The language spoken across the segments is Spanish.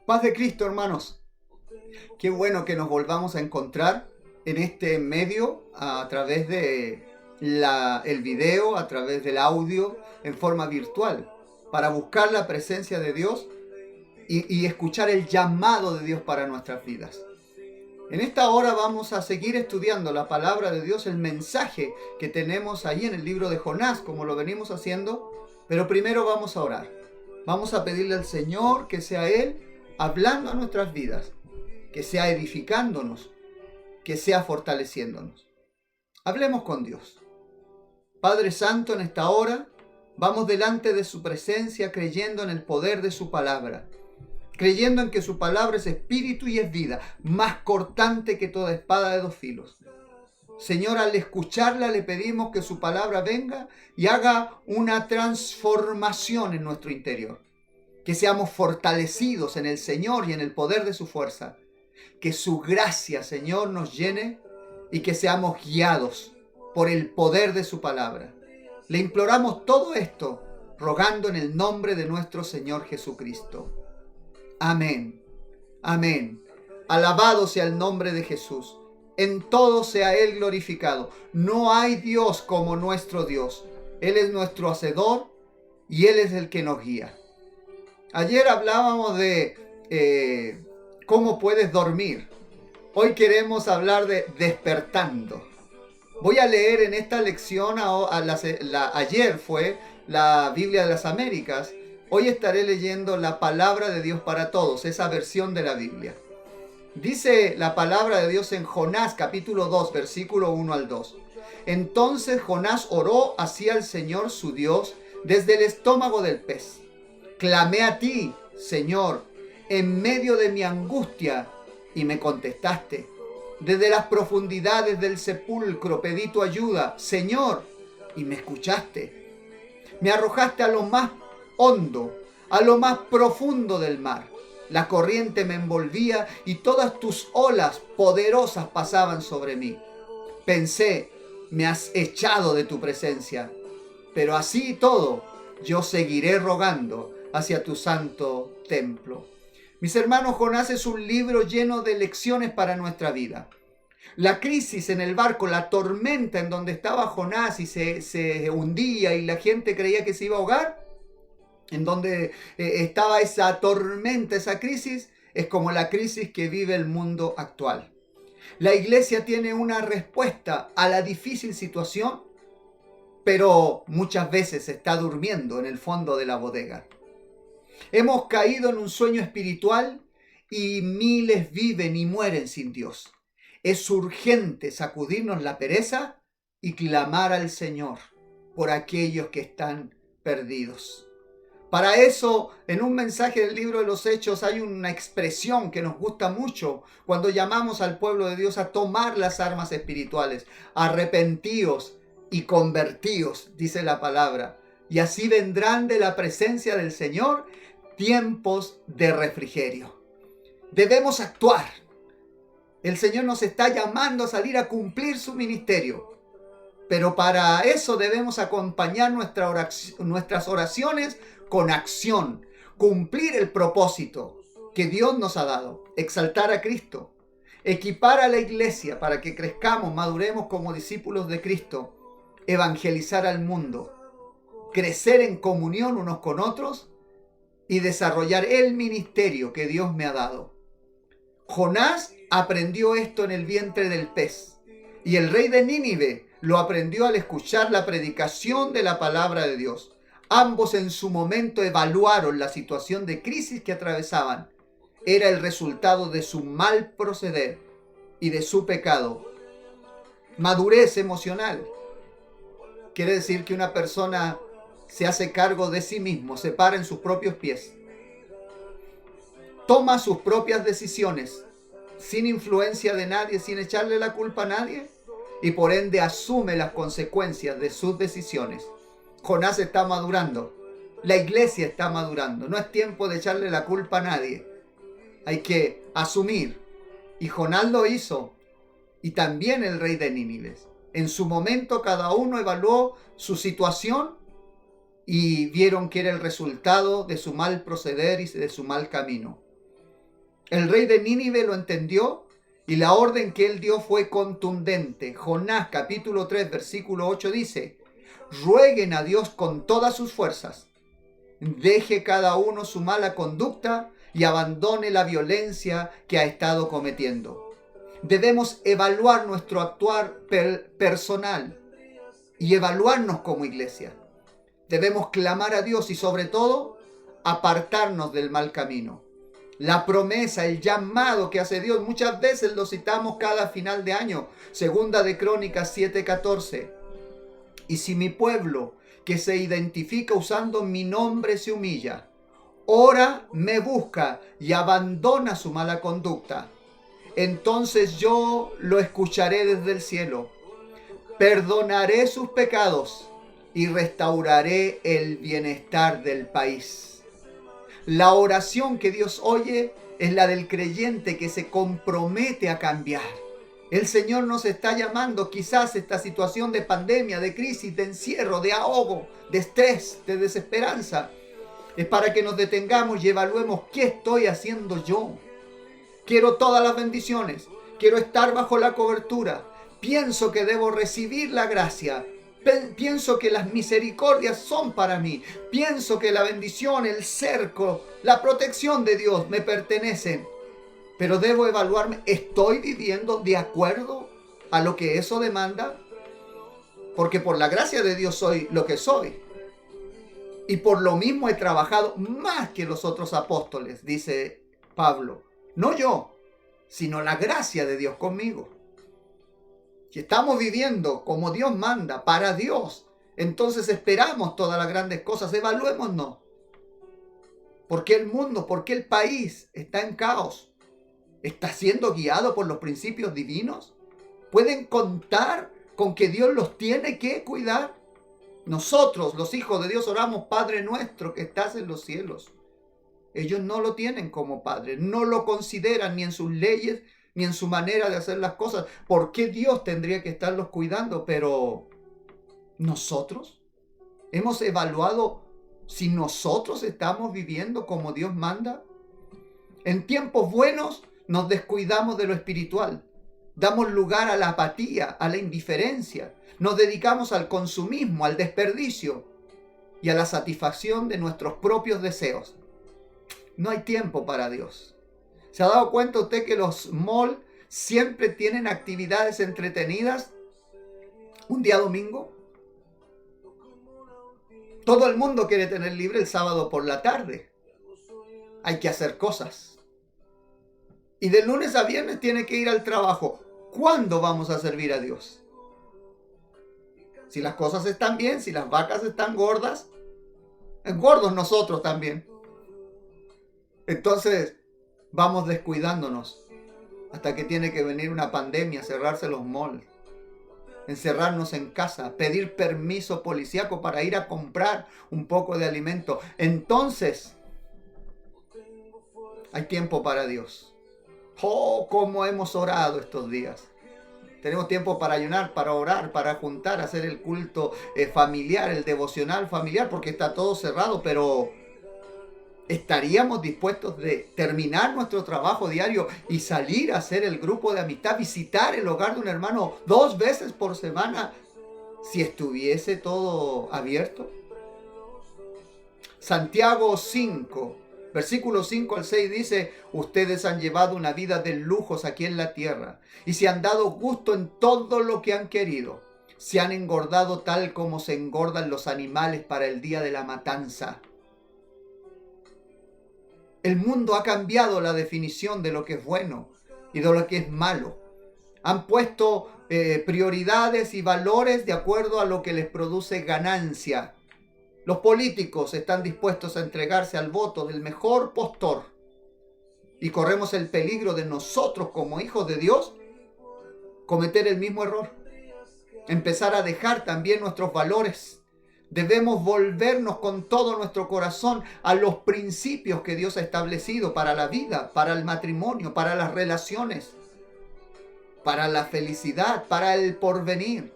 Paz de Cristo, hermanos. Qué bueno que nos volvamos a encontrar en este medio a través de el video, a través del audio, en forma virtual, para buscar la presencia de Dios y escuchar el llamado de Dios para nuestras vidas. En esta hora vamos a seguir estudiando la palabra de Dios, el mensaje que tenemos ahí en el libro de Jonás, como lo venimos haciendo, pero primero vamos a orar. Vamos a pedirle al Señor que sea Él hablando a nuestras vidas, que sea edificándonos, que sea fortaleciéndonos. Hablemos con Dios. Padre Santo, en esta hora vamos delante de su presencia creyendo en el poder de su palabra, creyendo en que su palabra es espíritu y es vida, más cortante que toda espada de dos filos. Señor, al escucharla le pedimos que su palabra venga y haga una transformación en nuestro interior. Que seamos fortalecidos en el Señor y en el poder de su fuerza. Que su gracia, Señor, nos llene y que seamos guiados por el poder de su palabra. Le imploramos todo esto, rogando en el nombre de nuestro Señor Jesucristo. Amén. Amén. Alabado sea el nombre de Jesús. En todo sea Él glorificado. No hay Dios como nuestro Dios. Él es nuestro hacedor y Él es el que nos guía. Ayer hablábamos de cómo puedes dormir. Hoy queremos hablar de despertando. Voy a leer en esta lección, ayer fue la Biblia de las Américas. Hoy estaré leyendo la palabra de Dios para todos, esa versión de la Biblia. Dice la palabra de Dios en Jonás capítulo 2, versículo 1 al 2. Entonces Jonás oró hacia el Señor su Dios desde el estómago del pez. Clamé a ti, Señor, en medio de mi angustia, y me contestaste. Desde las profundidades del sepulcro pedí tu ayuda, Señor, y me escuchaste. Me arrojaste a lo más hondo, a lo más profundo del mar. La corriente me envolvía y todas tus olas poderosas pasaban sobre mí. Pensé, me has echado de tu presencia, pero así y todo, yo seguiré rogando hacia tu santo templo. Mis hermanos, Jonás es un libro lleno de lecciones para nuestra vida. La crisis en el barco, la tormenta en donde estaba Jonás y se hundía y la gente creía que se iba a ahogar, en donde estaba esa tormenta, esa crisis, es como la crisis que vive el mundo actual. La iglesia tiene una respuesta a la difícil situación, pero muchas veces está durmiendo en el fondo de la bodega. Hemos caído en un sueño espiritual y miles viven y mueren sin Dios. Es urgente sacudirnos la pereza y clamar al Señor por aquellos que están perdidos. Para eso, en un mensaje del libro de los Hechos hay una expresión que nos gusta mucho cuando llamamos al pueblo de Dios a tomar las armas espirituales. Arrepentíos y convertíos, dice la palabra, y así vendrán de la presencia del Señor tiempos de refrigerio. Debemos actuar. El Señor nos está llamando a salir a cumplir su ministerio. Pero para eso debemos acompañar nuestras oraciones con acción, cumplir el propósito que Dios nos ha dado, exaltar a Cristo, equipar a la iglesia para que crezcamos, maduremos como discípulos de Cristo, evangelizar al mundo, crecer en comunión unos con otros y desarrollar el ministerio que Dios me ha dado. Jonás aprendió esto en el vientre del pez y el rey de Nínive lo aprendió al escuchar la predicación de la palabra de Dios. Ambos en su momento evaluaron la situación de crisis que atravesaban. Era el resultado de su mal proceder y de su pecado. Madurez emocional quiere decir que una persona se hace cargo de sí mismo, se para en sus propios pies, toma sus propias decisiones sin influencia de nadie, sin echarle la culpa a nadie, y por ende asume las consecuencias de sus decisiones. Jonás está madurando, la iglesia está madurando, no es tiempo de echarle la culpa a nadie, hay que asumir, y Jonás lo hizo, y también el rey de Nínive. En su momento cada uno evaluó su situación y vieron que era el resultado de su mal proceder y de su mal camino. El rey de Nínive lo entendió y la orden que él dio fue contundente. Jonás capítulo 3 versículo 8 dice: rueguen a Dios con todas sus fuerzas, deje cada uno su mala conducta y abandone la violencia que ha estado cometiendo. Debemos evaluar nuestro actuar personal y evaluarnos como iglesia. Debemos clamar a Dios y sobre todo apartarnos del mal camino. La promesa, el llamado que hace Dios, muchas veces lo citamos cada final de año. Segunda de Crónicas 7:14. Y si mi pueblo, que se identifica usando mi nombre, se humilla, ora, me busca y abandona su mala conducta, entonces yo lo escucharé desde el cielo, perdonaré sus pecados y restauraré el bienestar del país. La oración que Dios oye es la del creyente que se compromete a cambiar. El Señor nos está llamando, quizás esta situación de pandemia, de crisis, de encierro, de ahogo, de estrés, de desesperanza, es para que nos detengamos y evaluemos qué estoy haciendo yo. Quiero todas las bendiciones, quiero estar bajo la cobertura, pienso que debo recibir la gracia, pienso que las misericordias son para mí, pienso que la bendición, el cerco, la protección de Dios me pertenecen. Pero debo evaluarme, ¿estoy viviendo de acuerdo a lo que eso demanda? Porque por la gracia de Dios soy lo que soy. Y por lo mismo he trabajado más que los otros apóstoles, dice Pablo. No yo, sino la gracia de Dios conmigo. Si estamos viviendo como Dios manda, para Dios, entonces esperamos todas las grandes cosas. Evaluémonos. ¿Por qué el mundo, por qué el país está en caos? ¿Está siendo guiado por los principios divinos? ¿Pueden contar con que Dios los tiene que cuidar? Nosotros, los hijos de Dios, oramos: Padre nuestro que estás en los cielos. Ellos no lo tienen como Padre, no lo consideran ni en sus leyes, ni en su manera de hacer las cosas. ¿Por qué Dios tendría que estarlos cuidando? Pero nosotros hemos evaluado si nosotros estamos viviendo como Dios manda. En tiempos buenos nos descuidamos de lo espiritual. Damos lugar a la apatía, a la indiferencia. Nos dedicamos al consumismo, al desperdicio y a la satisfacción de nuestros propios deseos. No hay tiempo para Dios. ¿Se ha dado cuenta usted que los malls siempre tienen actividades entretenidas un día domingo? Todo el mundo quiere tener libre el sábado por la tarde. Hay que hacer cosas. Y de lunes a viernes tiene que ir al trabajo. ¿Cuándo vamos a servir a Dios? Si las cosas están bien, si las vacas están gordas, gordos nosotros también. Entonces vamos descuidándonos hasta que tiene que venir una pandemia, cerrarse los malls, encerrarnos en casa, pedir permiso policíaco para ir a comprar un poco de alimento. Entonces hay tiempo para Dios. Oh, cómo hemos orado estos días. Tenemos tiempo para ayunar, para orar, para juntar, hacer el culto familiar, el devocional familiar, porque está todo cerrado, pero ¿estaríamos dispuestos de terminar nuestro trabajo diario y salir a hacer el grupo de amistad, visitar el hogar de un hermano 2 veces por semana si estuviese todo abierto? Santiago 5. Versículos 5 al 6 dice: ustedes han llevado una vida de lujos aquí en la tierra y se han dado gusto en todo lo que han querido. Se han engordado tal como se engordan los animales para el día de la matanza. El mundo ha cambiado la definición de lo que es bueno y de lo que es malo. Han puesto prioridades y valores de acuerdo a lo que les produce ganancia. Los políticos están dispuestos a entregarse al voto del mejor postor y corremos el peligro de nosotros como hijos de Dios cometer el mismo error. Empezar a dejar también nuestros valores. Debemos volvernos con todo nuestro corazón a los principios que Dios ha establecido para la vida, para el matrimonio, para las relaciones, para la felicidad, para el porvenir.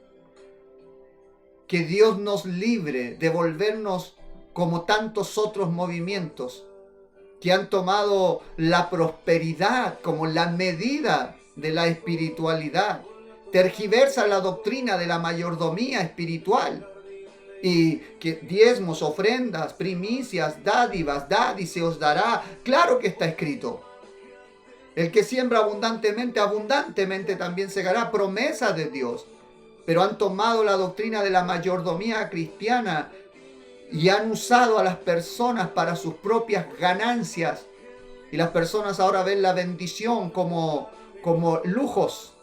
Que Dios nos libre de volvernos como tantos otros movimientos que han tomado la prosperidad como la medida de la espiritualidad, tergiversa la doctrina de la mayordomía espiritual, y que diezmos, ofrendas, primicias, dádivas, dad y se os dará. Claro que está escrito. El que siembra abundantemente, abundantemente también segará. Promesa de Dios. Pero han tomado la doctrina de la mayordomía cristiana y han usado a las personas para sus propias ganancias. Y las personas ahora ven la bendición como lujos.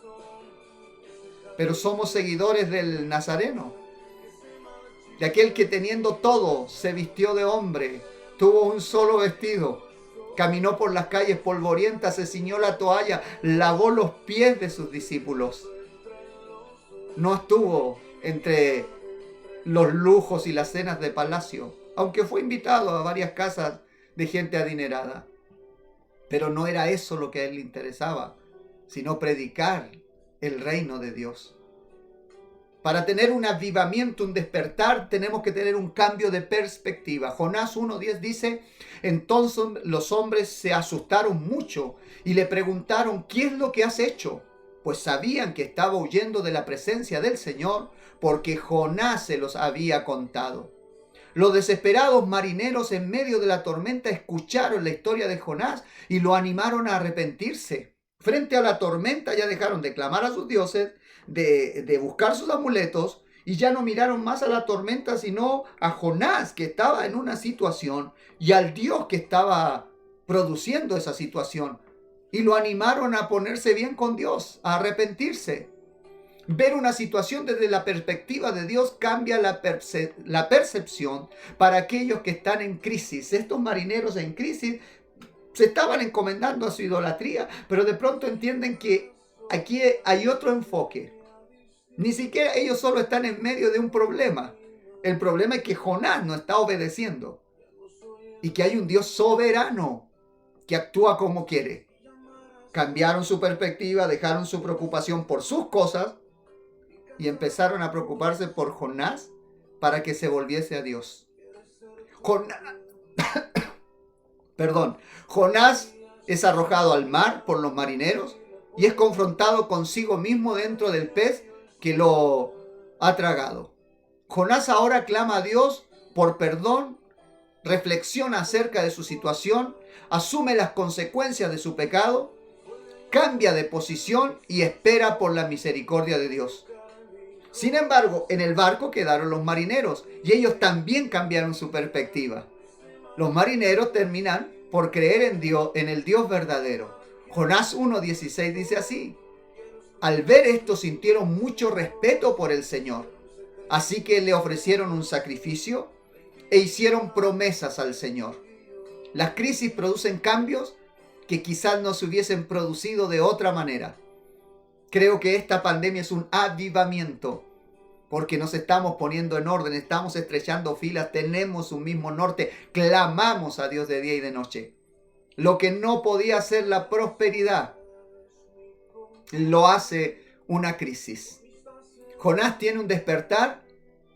Pero somos seguidores del Nazareno, de aquel que teniendo todo se vistió de hombre, tuvo un solo vestido, caminó por las calles polvorientas, se ciñó la toalla, lavó los pies de sus discípulos. No estuvo entre los lujos y las cenas de palacio, aunque fue invitado a varias casas de gente adinerada. Pero no era eso lo que a él le interesaba, sino predicar el reino de Dios. Para tener un avivamiento, un despertar, tenemos que tener un cambio de perspectiva. Jonás 1:10 dice: entonces los hombres se asustaron mucho y le preguntaron: ¿qué es lo que has hecho? Pues sabían que estaba huyendo de la presencia del Señor, porque Jonás se los había contado. Los desesperados marineros en medio de la tormenta escucharon la historia de Jonás y lo animaron a arrepentirse. Frente a la tormenta ya dejaron de clamar a sus dioses, de buscar sus amuletos, y ya no miraron más a la tormenta sino a Jonás, que estaba en una situación, y al Dios que estaba produciendo esa situación, y lo animaron a ponerse bien con Dios, a arrepentirse. Ver una situación desde la perspectiva de Dios cambia la percepción para aquellos que están en crisis. Estos marineros en crisis se estaban encomendando a su idolatría, pero de pronto entienden que aquí hay otro enfoque. Ni siquiera ellos solo están en medio de un problema. El problema es que Jonás no está obedeciendo y que hay un Dios soberano que actúa como quiere. Cambiaron su perspectiva, dejaron su preocupación por sus cosas y empezaron a preocuparse por Jonás para que se volviese a Dios. Jonás es arrojado al mar por los marineros y es confrontado consigo mismo dentro del pez que lo ha tragado. Jonás ahora clama a Dios por perdón, reflexiona acerca de su situación, asume las consecuencias de su pecado, cambia de posición y espera por la misericordia de Dios. Sin embargo, en el barco quedaron los marineros y ellos también cambiaron su perspectiva. Los marineros terminan por creer en Dios, en el Dios verdadero. Jonás 1:16 dice así: al ver esto sintieron mucho respeto por el Señor, así que le ofrecieron un sacrificio e hicieron promesas al Señor. Las crisis producen cambios que quizás no se hubiesen producido de otra manera. Creo que esta pandemia es un avivamiento, porque nos estamos poniendo en orden, estamos estrechando filas, tenemos un mismo norte, clamamos a Dios de día y de noche. Lo que no podía hacer la prosperidad, lo hace una crisis. Jonás tiene un despertar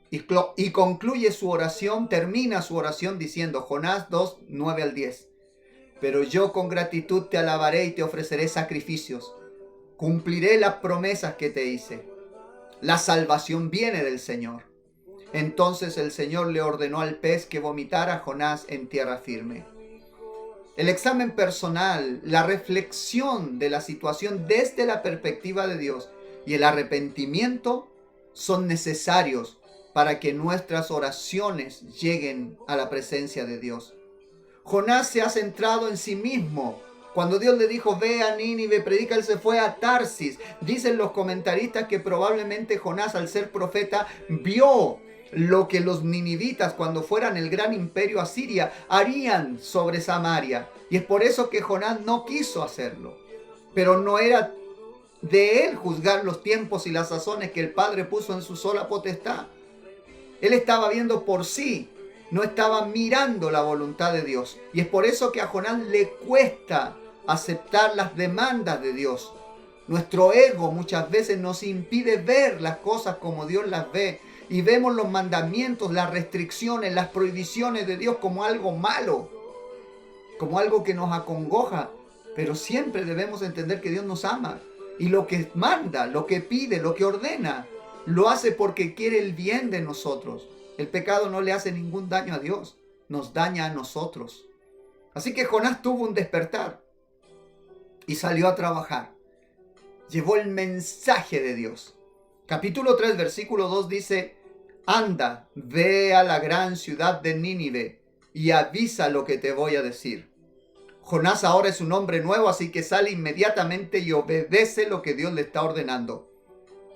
y concluye su oración, termina su oración diciendo, Jonás 2, 9 al 10. Pero yo con gratitud te alabaré y te ofreceré sacrificios. Cumpliré las promesas que te hice. La salvación viene del Señor. Entonces el Señor le ordenó al pez que vomitara a Jonás en tierra firme. El examen personal, la reflexión de la situación desde la perspectiva de Dios y el arrepentimiento son necesarios para que nuestras oraciones lleguen a la presencia de Dios. Jonás se ha centrado en sí mismo. Cuando Dios le dijo, ve a Nínive, predica, él se fue a Tarsis. Dicen los comentaristas que probablemente Jonás, al ser profeta, vio lo que los ninivitas, cuando fueran el gran imperio asiria, harían sobre Samaria. Y es por eso que Jonás no quiso hacerlo. Pero no era de él juzgar los tiempos y las sazones que el Padre puso en su sola potestad. Él estaba viendo por sí, no estaba mirando la voluntad de Dios. Y es por eso que a Jonás le cuesta aceptar las demandas de Dios. Nuestro ego muchas veces nos impide ver las cosas como Dios las ve. Y vemos los mandamientos, las restricciones, las prohibiciones de Dios como algo malo, como algo que nos acongoja, pero siempre debemos entender que Dios nos ama. Y lo que manda, lo que pide, lo que ordena, lo hace porque quiere el bien de nosotros. El pecado no le hace ningún daño a Dios, nos daña a nosotros. Así que Jonás tuvo un despertar y salió a trabajar. Llevó el mensaje de Dios. Capítulo 3, versículo 2 dice: anda, ve a la gran ciudad de Nínive y avisa lo que te voy a decir. Jonás ahora es un hombre nuevo, así que sale inmediatamente y obedece lo que Dios le está ordenando.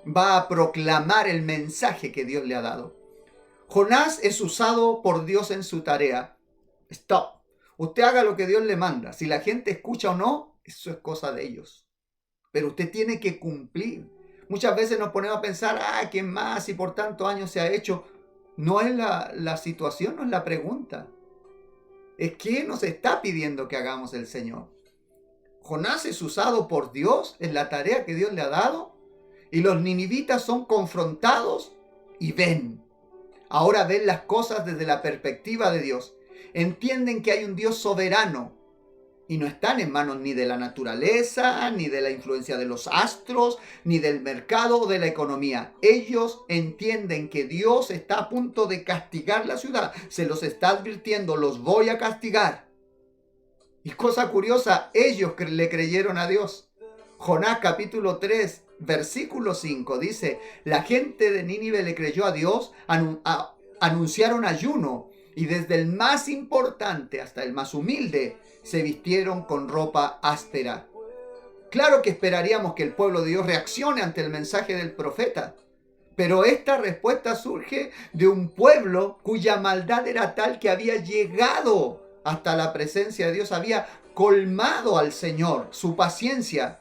Va a proclamar el mensaje que Dios le ha dado. Jonás es usado por Dios en su tarea. Stop. Usted haga lo que Dios le manda. Si la gente escucha o no, eso es cosa de ellos. Pero usted tiene que cumplir. Muchas veces nos ponemos a pensar, ¿qué más? Y por tantos años se ha hecho. No es la situación, no es la pregunta. Es que nos está pidiendo que hagamos el Señor. Jonás es usado por Dios en la tarea que Dios le ha dado. Y los ninivitas son confrontados y ven. Ahora ven las cosas desde la perspectiva de Dios. Entienden que hay un Dios soberano. Y no están en manos ni de la naturaleza, ni de la influencia de los astros, ni del mercado o de la economía. Ellos entienden que Dios está a punto de castigar la ciudad. Se los está advirtiendo, los voy a castigar. Y cosa curiosa, ellos le creyeron a Dios. Jonás capítulo 3, versículo 5 dice: la gente de Nínive le creyó a Dios, anunciaron ayuno, y desde el más importante hasta el más humilde se vistieron con ropa áspera. Claro que esperaríamos que el pueblo de Dios reaccione ante el mensaje del profeta, pero esta respuesta surge de un pueblo cuya maldad era tal que había llegado hasta la presencia de Dios, había colmado al Señor su paciencia,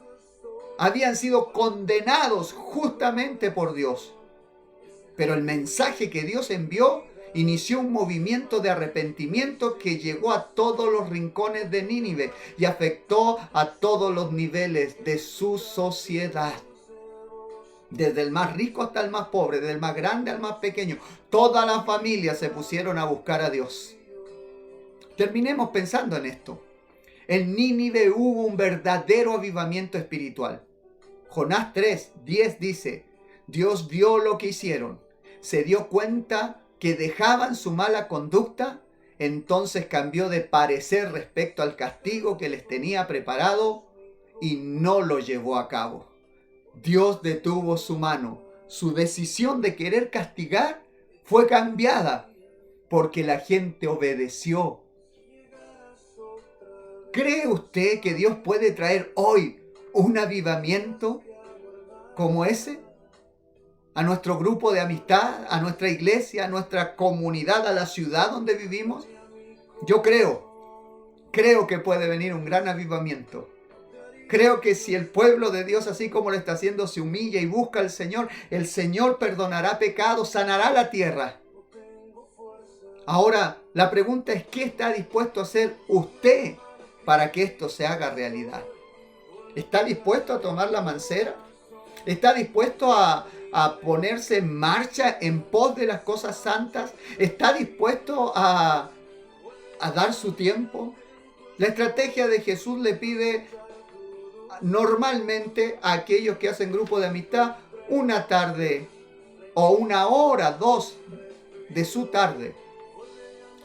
habían sido condenados justamente por Dios. Pero el mensaje que Dios envió inició un movimiento de arrepentimiento que llegó a todos los rincones de Nínive y afectó a todos los niveles de su sociedad. Desde el más rico hasta el más pobre, desde el más grande al más pequeño, todas las familias se pusieron a buscar a Dios. Terminemos pensando en esto. En Nínive hubo un verdadero avivamiento espiritual. Jonás 3:10 dice: Dios vio lo que hicieron, se dio cuenta que dejaban su mala conducta, entonces cambió de parecer respecto al castigo que les tenía preparado y no lo llevó a cabo. Dios detuvo su mano. Su decisión de querer castigar fue cambiada porque la gente obedeció. ¿Cree usted que Dios puede traer hoy un avivamiento como ese a nuestro grupo de amistad, a nuestra iglesia, a nuestra comunidad, a la ciudad donde vivimos? Yo creo que puede venir un gran avivamiento. Creo que si el pueblo de Dios, así como lo está haciendo, se humilla y busca al Señor, el Señor perdonará pecados, sanará la tierra. Ahora, la pregunta es: ¿qué está dispuesto a hacer usted para que esto se haga realidad? ¿Está dispuesto a tomar la mancera? ¿Está dispuesto a ponerse en marcha en pos de las cosas santas? ¿Está dispuesto a dar su tiempo? La estrategia de Jesús le pide normalmente a aquellos que hacen grupo de amistad una tarde o una hora, 2 de su tarde.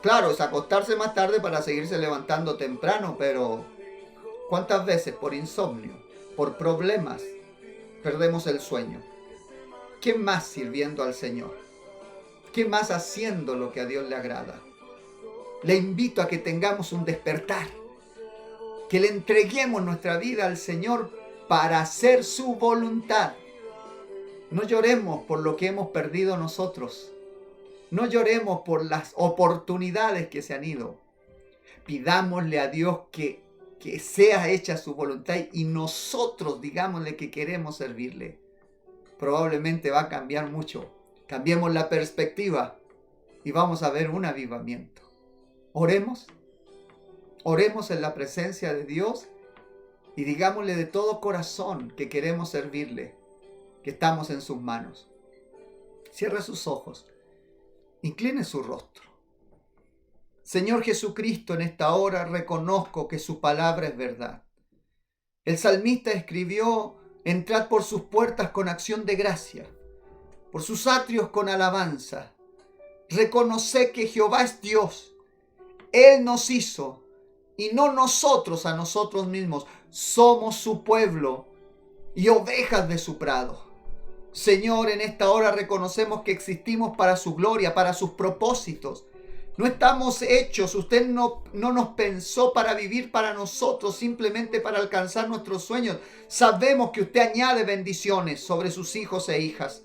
Claro, es acostarse más tarde para seguirse levantando temprano, pero ¿cuántas veces por insomnio, por problemas, perdemos el sueño? ¿Qué más sirviendo al Señor? ¿Qué más haciendo lo que a Dios le agrada? Le invito a que tengamos un despertar, que le entreguemos nuestra vida al Señor para hacer su voluntad. No lloremos por lo que hemos perdido nosotros. No lloremos por las oportunidades que se han ido. Pidámosle a Dios que sea hecha su voluntad y nosotros digámosle que queremos servirle. Probablemente va a cambiar mucho. Cambiemos la perspectiva y vamos a ver un avivamiento. Oremos. Oremos en la presencia de Dios y digámosle de todo corazón que queremos servirle, que estamos en sus manos. Cierre sus ojos, incline su rostro. Señor Jesucristo, en esta hora reconozco que su palabra es verdad. El salmista escribió: entrad por sus puertas con acción de gracia, por sus atrios con alabanza. Reconoced que Jehová es Dios. Él nos hizo y no nosotros a nosotros mismos. Somos su pueblo y ovejas de su prado. Señor, en esta hora reconocemos que existimos para su gloria, para sus propósitos. No estamos hechos, usted no nos pensó para vivir para nosotros, simplemente para alcanzar nuestros sueños. Sabemos que usted añade bendiciones sobre sus hijos e hijas,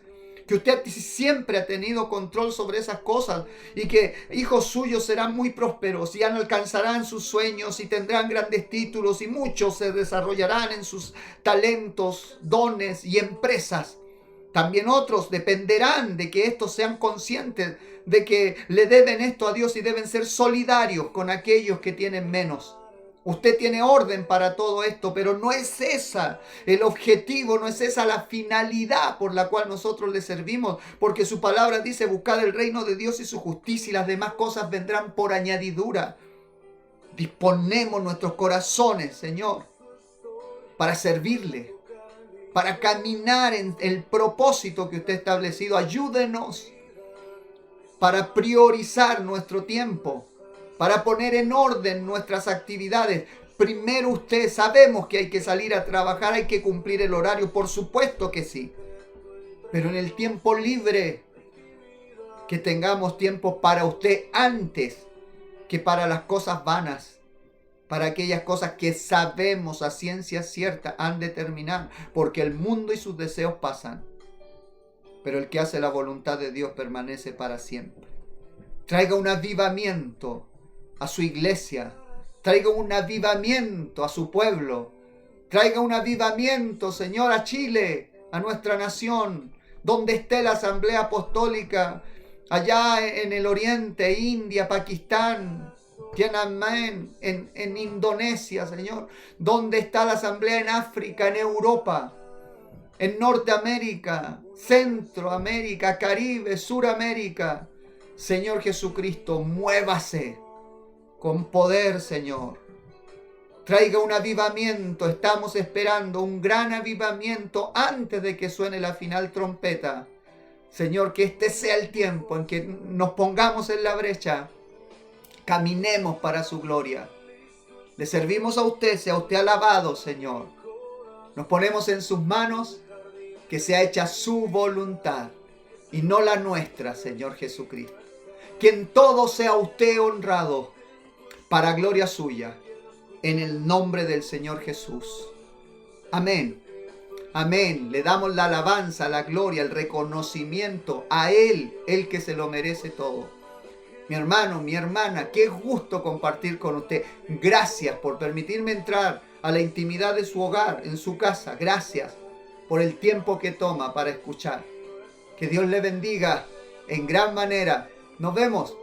que usted siempre ha tenido control sobre esas cosas y que hijos suyos serán muy prósperos y alcanzarán sus sueños y tendrán grandes títulos y muchos se desarrollarán en sus talentos, dones y empresas. También otros dependerán de que estos sean conscientes de que le deben esto a Dios y deben ser solidarios con aquellos que tienen menos. Usted tiene orden para todo esto, pero no es esa el objetivo, no es esa la finalidad por la cual nosotros le servimos, porque su palabra dice: buscad el reino de Dios y su justicia y las demás cosas vendrán por añadidura. Disponemos nuestros corazones, Señor, para servirle, para caminar en el propósito que usted ha establecido. Ayúdenos para priorizar nuestro tiempo, para poner en orden nuestras actividades. Primero usted, sabemos que hay que salir a trabajar, hay que cumplir el horario, por supuesto que sí. Pero en el tiempo libre, que tengamos tiempo para usted antes que para las cosas vanas, para aquellas cosas que sabemos a ciencia cierta han de terminar, porque el mundo y sus deseos pasan, pero el que hace la voluntad de Dios permanece para siempre. Traiga un avivamiento a su iglesia, traiga un avivamiento a su pueblo, traiga un avivamiento, Señor, a Chile, a nuestra nación, donde esté la Asamblea Apostólica, allá en el Oriente, India, Pakistán, Tiananmen, en Indonesia, Señor, donde está la Asamblea en África, en Europa, en Norteamérica, Centroamérica, Caribe, Suramérica. Señor Jesucristo, muévase con poder, Señor. Traiga un avivamiento. Estamos esperando un gran avivamiento antes de que suene la final trompeta. Señor, que este sea el tiempo en que nos pongamos en la brecha. Caminemos para su gloria. Le servimos a usted, sea usted alabado, Señor. Nos ponemos en sus manos, que sea hecha su voluntad y no la nuestra, Señor Jesucristo. Que en todo sea usted honrado para gloria suya, en el nombre del Señor Jesús. Amén. Amén. Le damos la alabanza, la gloria, el reconocimiento a Él, el que se lo merece todo. Mi hermano, mi hermana, qué gusto compartir con usted. Gracias por permitirme entrar a la intimidad de su hogar, en su casa. Gracias por el tiempo que toma para escuchar. Que Dios le bendiga en gran manera. Nos vemos